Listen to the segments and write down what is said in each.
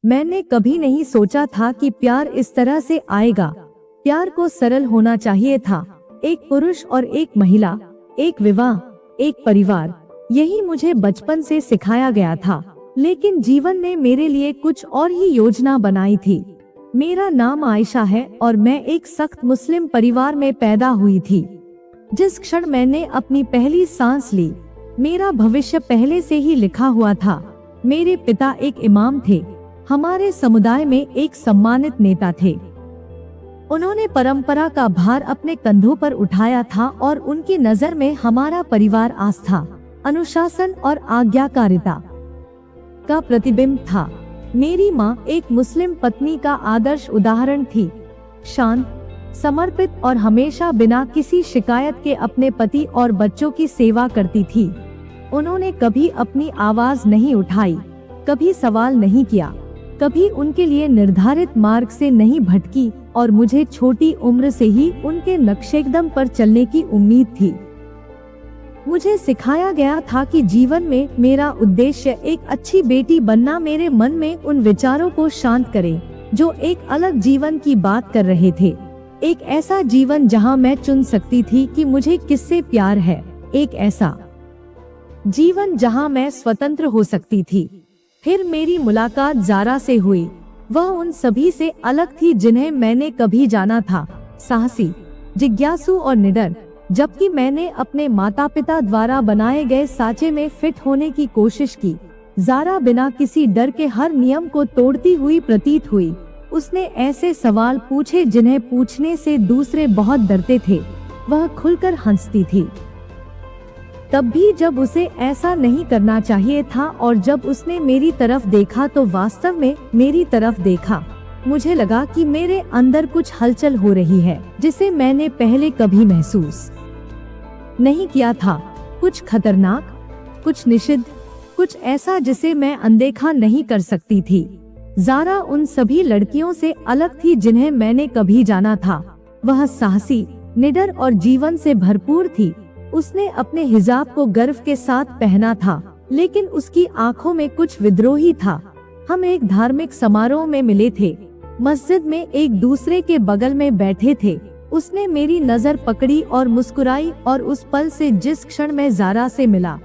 मैंने कभी नहीं सोचा था कि प्यार इस तरह से आएगा। प्यार को सरल होना चाहिए था। एक पुरुष और एक महिला, एक विवाह, एक परिवार, यही मुझे बचपन से सिखाया गया था। लेकिन जीवन ने मेरे लिए कुछ और ही योजना बनाई थी। मेरा नाम आयशा है और मैं एक सख्त मुस्लिम परिवार में पैदा हुई थी। जिस क्षण मैंने अपनी पहली सांस ली, मेरा भविष्य पहले से ही लिखा हुआ था। मेरे पिता एक इमाम थे, हमारे समुदाय में एक सम्मानित नेता थे। उन्होंने परंपरा का भार अपने कंधों पर उठाया था और उनकी नजर में हमारा परिवार आस्था, अनुशासन और आज्ञाकारिता का प्रतिबिंब था। मेरी माँ एक मुस्लिम पत्नी का आदर्श उदाहरण थी। शांत, समर्पित और हमेशा बिना किसी शिकायत के अपने पति और बच्चों की सेवा करती थी। उन्होंने कभी अपनी आवाज नहीं उठाई, कभी सवाल नहीं किया, कभी उनके लिए निर्धारित मार्ग से नहीं भटकी और मुझे छोटी उम्र से ही उनके नक्शेकदम पर चलने की उम्मीद थी। मुझे सिखाया गया था कि जीवन में मेरा उद्देश्य एक अच्छी बेटी बनना। मेरे मन में उन विचारों को शांत करे जो एक अलग जीवन की बात कर रहे थे। एक ऐसा जीवन जहां मैं चुन सकती थी कि मुझे किससे प्यार है। एक ऐसा जीवन जहां मैं स्वतंत्र हो सकती थी। फिर मेरी मुलाकात ज़ारा से हुई। वह उन सभी से अलग थी जिन्हें मैंने कभी जाना था। साहसी, जिज्ञासु और निडर। जबकि मैंने अपने माता पिता द्वारा बनाए गए सांचे में फिट होने की कोशिश की, ज़ारा बिना किसी डर के हर नियम को तोड़ती हुई प्रतीत हुई। उसने ऐसे सवाल पूछे जिन्हें पूछने से दूसरे बहुत डरते थे। वह खुलकर हंसती थी, तब भी जब उसे ऐसा नहीं करना चाहिए था, और जब उसने मेरी तरफ देखा तो वास्तव में मेरी तरफ देखा। मुझे लगा कि मेरे अंदर कुछ हलचल हो रही है जिसे मैंने पहले कभी महसूस नहीं किया था। कुछ खतरनाक, कुछ निषिद्ध, कुछ ऐसा जिसे मैं अनदेखा नहीं कर सकती थी। ज़ारा उन सभी लड़कियों से अलग थी जिन्हें मैंने कभी जाना था। वह साहसी, निडर और जीवन से भरपूर थी। उसने अपने हिजाब को गर्व के साथ पहना था, लेकिन उसकी आंखों में कुछ विद्रोही था। हम एक धार्मिक समारोह में मिले थे, मस्जिद में एक दूसरे के बगल में बैठे थे। उसने मेरी नजर पकड़ी और मुस्कुराई, और उस पल से जिस क्षण मैं ज़ारा से मिला,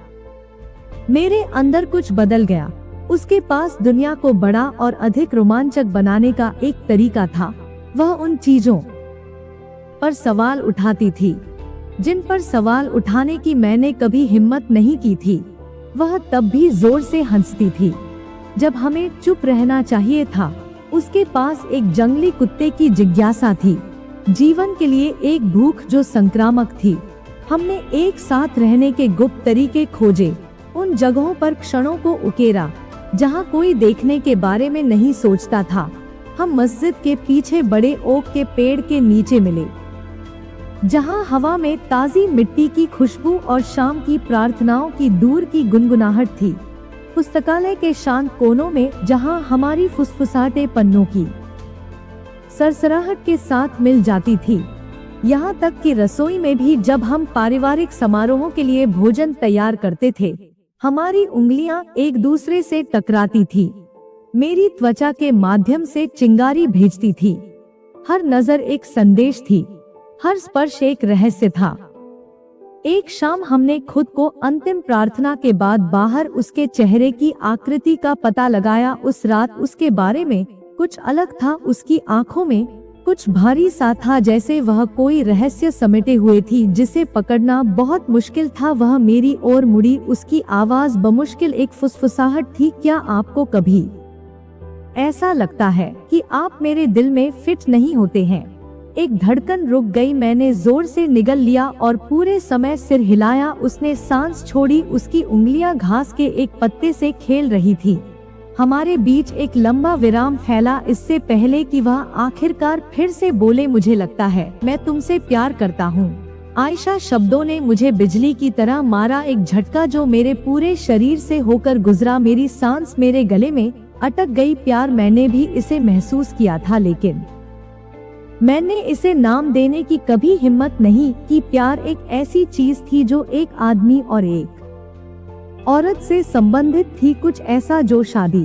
मेरे अंदर कुछ बदल गया। उसके पास दुनिया को बड़ा और अधिक रोमांचक बनाने का एक तरीका था। वह उन चीजों पर सवाल उठाती थी जिन पर सवाल उठाने की मैंने कभी हिम्मत नहीं की थी। वह तब भी जोर से हंसती थी जब हमें चुप रहना चाहिए था। उसके पास एक जंगली कुत्ते की जिज्ञासा थी, जीवन के लिए एक भूख जो संक्रामक थी। हमने एक साथ रहने के गुप्त तरीके खोजे, उन जगहों पर क्षणों को उकेरा जहां कोई देखने के बारे में नहीं सोचता था। हम मस्जिद के पीछे बड़े ओक के पेड़ के नीचे मिले, जहां हवा में ताज़ी मिट्टी की खुशबू और शाम की प्रार्थनाओं की दूर की गुनगुनाहट थी। पुस्तकालय के शांत कोनों में जहां हमारी फुसफुसाहटें पन्नों की सरसराहट के साथ मिल जाती थी। यहाँ तक कि रसोई में भी जब हम पारिवारिक समारोहों के लिए भोजन तैयार करते थे, हमारी उंगलियां एक दूसरे से टकराती थी। मेरी त्वचा के माध्यम से चिंगारी भेजती थी। हर नजर एक संदेश थी, हर स्पर्श एक रहस्य था। एक शाम हमने खुद को अंतिम प्रार्थना के बाद बाहर उसके चेहरे की आकृति का पता लगाया। उस रात उसके बारे में कुछ अलग था। उसकी आंखों में कुछ भारी सा था, जैसे वह कोई रहस्य समेटे हुए थी जिसे पकड़ना बहुत मुश्किल था। वह मेरी ओर मुड़ी, उसकी आवाज बमुश्किल एक फुसफुसाहट थी। क्या आपको कभी ऐसा लगता है कि आप मेरे दिल में फिट नहीं होते हैं? एक धड़कन रुक गई। मैंने जोर से निगल लिया और पूरे समय सिर हिलाया। उसने सांस छोड़ी। उसकी उंगलियां घास के एक पत्ते से खेल रही थी। हमारे बीच एक लंबा विराम फैला, इससे पहले कि वह आखिरकार फिर से बोले, मुझे लगता है मैं तुमसे प्यार करता हूँ। आयशा शब्दों ने मुझे बिजली की तरह मारा, एक झटका जो मेरे पूरे शरीर से होकर गुजरा। मेरी सांस मेरे गले में अटक गई। प्यार, मैंने भी इसे महसूस किया था, लेकिन मैंने इसे नाम देने की कभी हिम्मत नहीं की। प्यार एक ऐसी चीज थी जो एक आदमी और एक औरत से संबंधित थी, कुछ ऐसा जो शादी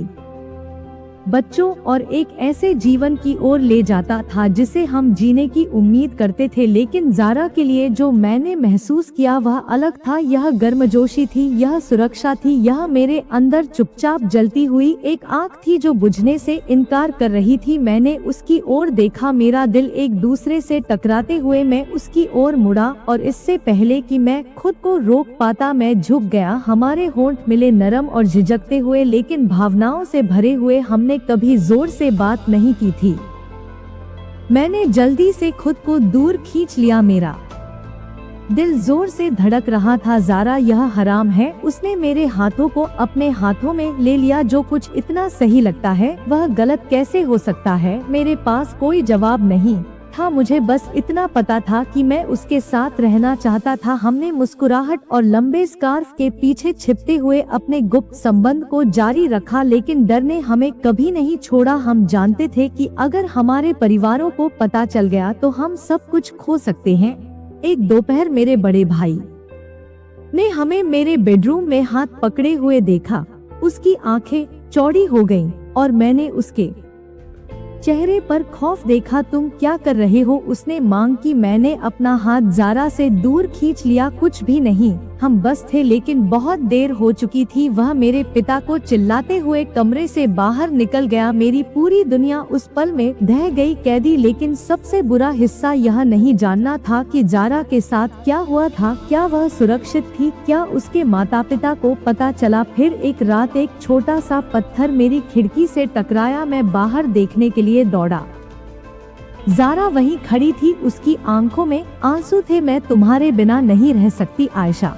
बच्चों और एक ऐसे जीवन की ओर ले जाता था जिसे हम जीने की उम्मीद करते थे। लेकिन ज़ारा के लिए जो मैंने महसूस किया वह अलग था। यह गर्मजोशी थी, यह सुरक्षा थी, यह मेरे अंदर चुपचाप जलती हुई एक आग थी जो बुझने से इनकार कर रही थी। मैंने उसकी ओर देखा, मेरा दिल एक दूसरे से टकराते हुए मैं उसकी ओर मुड़ा और इससे पहले कि मैं खुद को रोक पाता मैं झुक गया। हमारे होंठ मिले, नरम और झिझकते हुए, लेकिन भावनाओं से भरे हुए। हमने कभी जोर से बात नहीं की थी। मैंने जल्दी से खुद को दूर खींच लिया, मेरा दिल जोर से धड़क रहा था। ज़ारा, यह हराम है। उसने मेरे हाथों को अपने हाथों में ले लिया। जो कुछ इतना सही लगता है वह गलत कैसे हो सकता है? मेरे पास कोई जवाब नहीं था। मुझे बस इतना पता था कि मैं उसके साथ रहना चाहता था। हमने मुस्कुराहट और लंबे स्कार्फ के पीछे छिपते हुए अपने गुप्त संबंध को जारी रखा, लेकिन डर ने हमें कभी नहीं छोड़ा। हम जानते थे कि अगर हमारे परिवारों को पता चल गया तो हम सब कुछ खो सकते हैं। एक दोपहर मेरे बड़े भाई ने हमें मेरे बेडरूम में हाथ पकड़े हुए देखा। उसकी आंखें चौड़ी हो गईं और मैंने उसके चेहरे पर खौफ देखा। तुम क्या कर रहे हो? उसने मांग की। मैंने अपना हाथ ज़ारा से दूर खींच लिया। कुछ भी नहीं, हम बस थे। लेकिन बहुत देर हो चुकी थी। वह मेरे पिता को चिल्लाते हुए कमरे से बाहर निकल गया। मेरी पूरी दुनिया उस पल में ढह गई। कैदी। लेकिन सबसे बुरा हिस्सा यह नहीं जानना था कि ज़ारा के साथ क्या हुआ था। क्या वह सुरक्षित थी? क्या उसके माता पिता को पता चला? फिर एक रात एक छोटा सा पत्थर मेरी खिड़की से टकराया। मैं बाहर देखने के लिए दौड़ा। ज़ारा वहीं खड़ी थी, उसकी आंखों में आंसू थे। मैं तुम्हारे बिना नहीं रह सकती आयशा,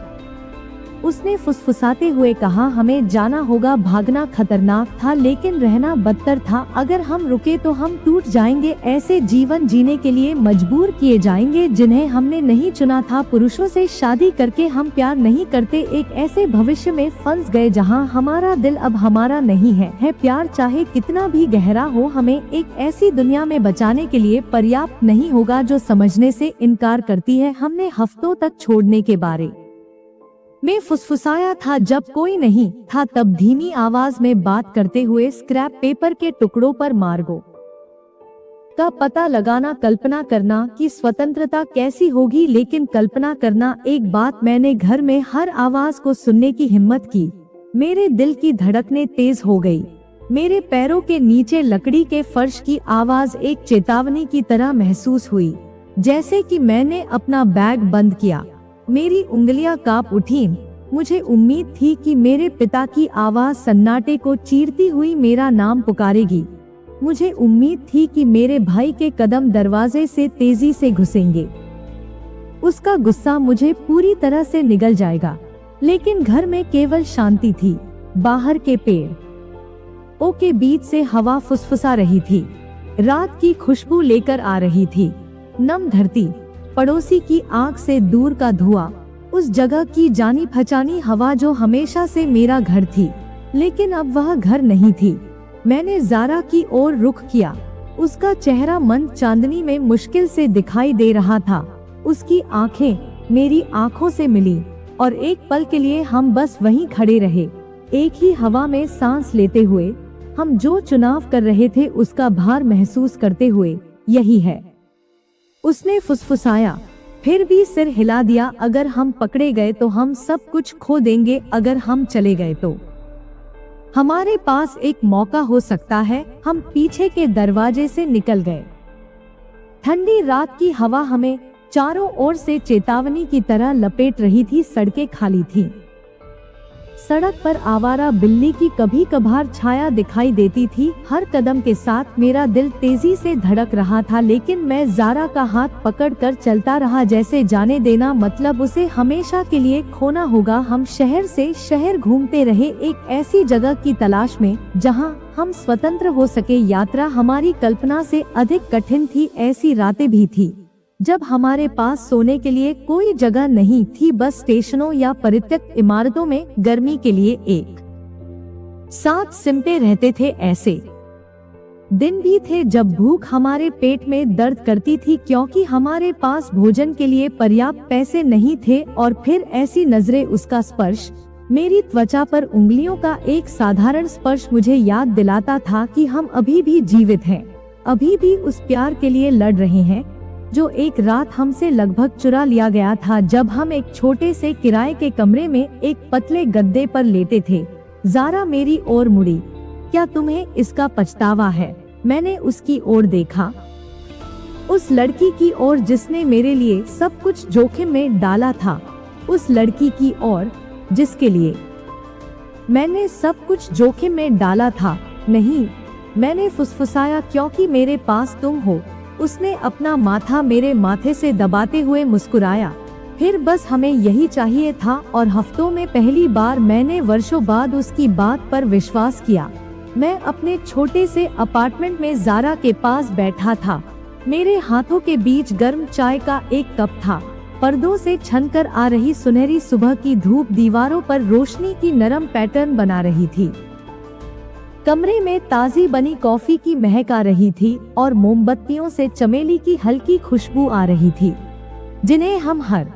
उसने फुसफुसाते हुए कहा। हमें जाना होगा। भागना खतरनाक था लेकिन रहना बदतर था। अगर हम रुके तो हम टूट जाएंगे। ऐसे जीवन जीने के लिए मजबूर किए जाएंगे जिन्हें हमने नहीं चुना था। पुरुषों से शादी करके हम प्यार नहीं करते। एक ऐसे भविष्य में फंस गए जहां हमारा दिल अब हमारा नहीं है। प्यार चाहे कितना भी गहरा हो, हमें एक ऐसी दुनिया में बचाने के लिए पर्याप्त नहीं होगा जो समझने से इनकार करती है। हमने हफ्तों तक छोड़ने के बारे में फुसफुसाया था। जब कोई नहीं था तब धीमी आवाज में बात करते हुए स्क्रैप पेपर के टुकड़ों पर मार्गो का पता लगाना, कल्पना करना कि स्वतंत्रता कैसी होगी। लेकिन कल्पना करना एक बात, मैंने घर में हर आवाज को सुनने की हिम्मत की। मेरे दिल की धड़कनें तेज हो गई। मेरे पैरों के नीचे लकड़ी के फर्श की आवाज एक चेतावनी की तरह महसूस हुई। जैसे कि मैंने अपना बैग बंद किया, मेरी उंगलियां कांप उठीं। मुझे उम्मीद थी कि मेरे पिता की आवाज सन्नाटे को चीरती हुई मेरा नाम पुकारेगी। मुझे उम्मीद थी कि मेरे भाई के कदम दरवाजे से तेजी से घुसेंगे। उसका गुस्सा मुझे पूरी तरह से निगल जाएगा। लेकिन घर में केवल शांति थी। बाहर के पेड़ के बीच से हवा फुसफुसा रही थी, रात की खुशबू लेकर आ रही थी। नम धरती, पड़ोसी की आग से दूर का धुआं, उस जगह की जानी पहचानी हवा जो हमेशा से मेरा घर थी। लेकिन अब वह घर नहीं थी। मैंने ज़ारा की ओर रुख किया। उसका चेहरा मंद चांदनी में मुश्किल से दिखाई दे रहा था। उसकी आंखें मेरी आंखों से मिली और एक पल के लिए हम बस वहीं खड़े रहे, एक ही हवा में सांस लेते हुए। हम जो चुनाव कर रहे थे उसका भार महसूस करते हुए। यही है, उसने फुसफुसाया, फिर भी सिर हिला दिया। अगर हम पकड़े गए तो हम सब कुछ खो देंगे। अगर हम चले गए तो हमारे पास एक मौका हो सकता है। हम पीछे के दरवाजे से निकल गए। ठंडी रात की हवा हमें चारों ओर से चेतावनी की तरह लपेट रही थी। सड़कें खाली थीं। सड़क पर आवारा बिल्ली की कभी कभार छाया दिखाई देती थी। हर कदम के साथ मेरा दिल तेजी से धड़क रहा था, लेकिन मैं ज़ारा का हाथ पकड़कर चलता रहा, जैसे जाने देना मतलब उसे हमेशा के लिए खोना होगा। हम शहर से शहर घूमते रहे, एक ऐसी जगह की तलाश में जहां हम स्वतंत्र हो सके। यात्रा हमारी कल्पना से अधिक कठिन थी। ऐसी रातें भी थी जब हमारे पास सोने के लिए कोई जगह नहीं थी, बस स्टेशनों या परित्यक्त इमारतों में गर्मी के लिए एक साथ सिमटे रहते थे। ऐसे दिन भी थे जब भूख हमारे पेट में दर्द करती थी क्योंकि हमारे पास भोजन के लिए पर्याप्त पैसे नहीं थे। और फिर ऐसी नजरें, उसका स्पर्श, मेरी त्वचा पर उंगलियों का एक साधारण स्पर्श मुझे याद दिलाता था कि हम अभी भी जीवित हैं, अभी भी उस प्यार के लिए लड़ रहे हैं जो एक रात हमसे लगभग चुरा लिया गया था, जब हम एक छोटे से किराए के कमरे में एक पतले गद्दे पर लेटे थे। ज़ारा मेरी ओर मुड़ी। क्या तुम्हें इसका पछतावा है? मैंने उसकी ओर देखा, उस लड़की की ओर जिसने मेरे लिए सब कुछ जोखिम में डाला था, उस लड़की की ओर जिसके लिए मैंने सब कुछ जोखिम में डाला था। नहीं, मैंने फुसफुसाया, क्योंकि मेरे पास तुम हो। उसने अपना माथा मेरे माथे से दबाते हुए मुस्कुराया। फिर बस हमें यही चाहिए था, और हफ्तों में पहली बार मैंने वर्षों बाद उसकी बात पर विश्वास किया। मैं अपने छोटे से अपार्टमेंट में ज़ारा के पास बैठा था। मेरे हाथों के बीच गर्म चाय का एक कप था। पर्दों से छनकर आ रही सुनहरी सुबह की धूप दीवारों पर रोशनी की नरम पैटर्न बना रही थी। कमरे में ताज़ी बनी कॉफी की महक आ रही थी और मोमबत्तियों से चमेली की हल्की खुशबू आ रही थी, जिन्हें हम हर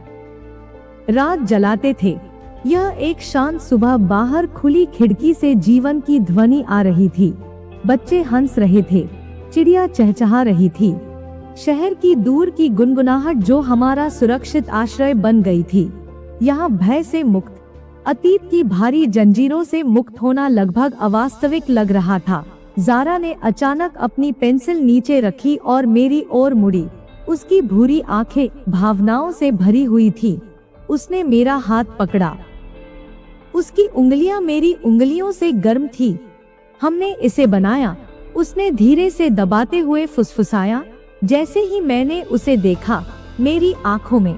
रात जलाते थे। यह एक शांत सुबह, बाहर खुली खिड़की से जीवन की ध्वनि आ रही थी। बच्चे हंस रहे थे, चिड़िया चहचहा रही थी। शहर की दूर की गुनगुनाहट जो हमारा सुरक्षित आश्रय बन गई थी। यहाँ भय से मुक्त, अतीत की भारी जंजीरों से मुक्त होना लगभग अवास्तविक लग रहा था। ज़ारा ने अचानक अपनी पेंसिल नीचे रखी और मेरी ओर मुड़ी। उसकी भूरी आंखें भावनाओं से भरी हुई थी। उसने मेरा हाथ पकड़ा। उसकी उंगलियां मेरी उंगलियों से गर्म थी। हमने इसे बनाया, उसने धीरे से दबाते हुए फुसफुसाया। जैसे ही मैंने उसे देखा, मेरी आंखों में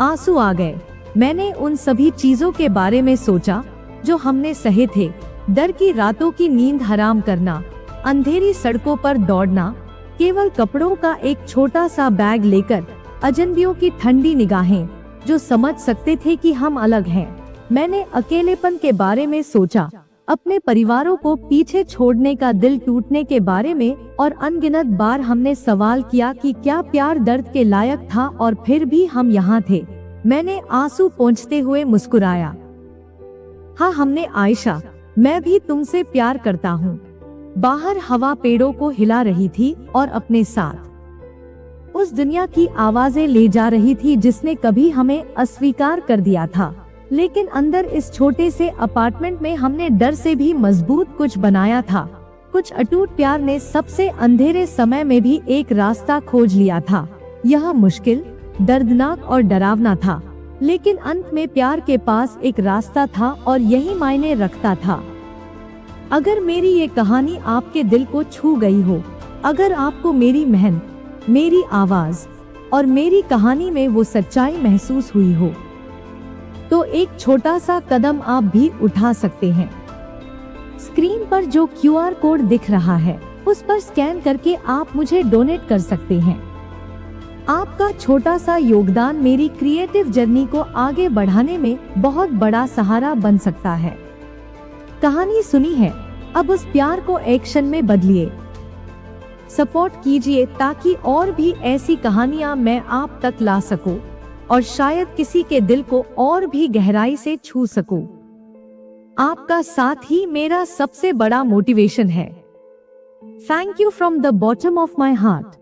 आंसू आ गए। मैंने उन सभी चीजों के बारे में सोचा जो हमने सहे थे। डर की रातों की नींद हराम करना, अंधेरी सड़कों पर दौड़ना, केवल कपड़ों का एक छोटा सा बैग लेकर, अजनबियों की ठंडी निगाहें जो समझ सकते थे कि हम अलग हैं। मैंने अकेलेपन के बारे में सोचा, अपने परिवारों को पीछे छोड़ने का दिल टूटने के बारे में, और अनगिनत बार हमने सवाल किया कि क्या प्यार दर्द के लायक था, और फिर भी हम यहाँ थे। मैंने आंसू पोंछते हुए मुस्कुराया। हाँ, हमने आयशा, मैं भी तुमसे प्यार करता हूँ। बाहर हवा पेड़ों को हिला रही थी और अपने साथ उस दुनिया की आवाजें ले जा रही थी जिसने कभी हमें अस्वीकार कर दिया था। लेकिन अंदर इस छोटे से अपार्टमेंट में हमने डर से भी मजबूत कुछ बनाया था। कुछ अटूट प्यार ने सबसे अंधेरे समय में भी एक रास्ता खोज लिया था। यह मुश्किल, दर्दनाक और डरावना था, लेकिन अंत में प्यार के पास एक रास्ता था और यही मायने रखता था। अगर मेरी ये कहानी आपके दिल को छू गई हो, अगर आपको मेरी मेहनत, मेरी आवाज और मेरी कहानी में वो सच्चाई महसूस हुई हो, तो एक छोटा सा कदम आप भी उठा सकते हैं। स्क्रीन पर जो QR कोड दिख रहा है, उस पर स्कैन करके आप मुझे डोनेट कर सकते हैं। आपका छोटा सा योगदान मेरी क्रिएटिव जर्नी को आगे बढ़ाने में बहुत बड़ा सहारा बन सकता है। कहानी सुनी है, अब उस प्यार को एक्शन में बदलिए। सपोर्ट कीजिए ताकि और भी ऐसी कहानियां मैं आप तक ला सकूं और शायद किसी के दिल को और भी गहराई से छू सकूं। आपका साथ ही मेरा सबसे बड़ा मोटिवेशन है। Thank you from the bottom of my heart.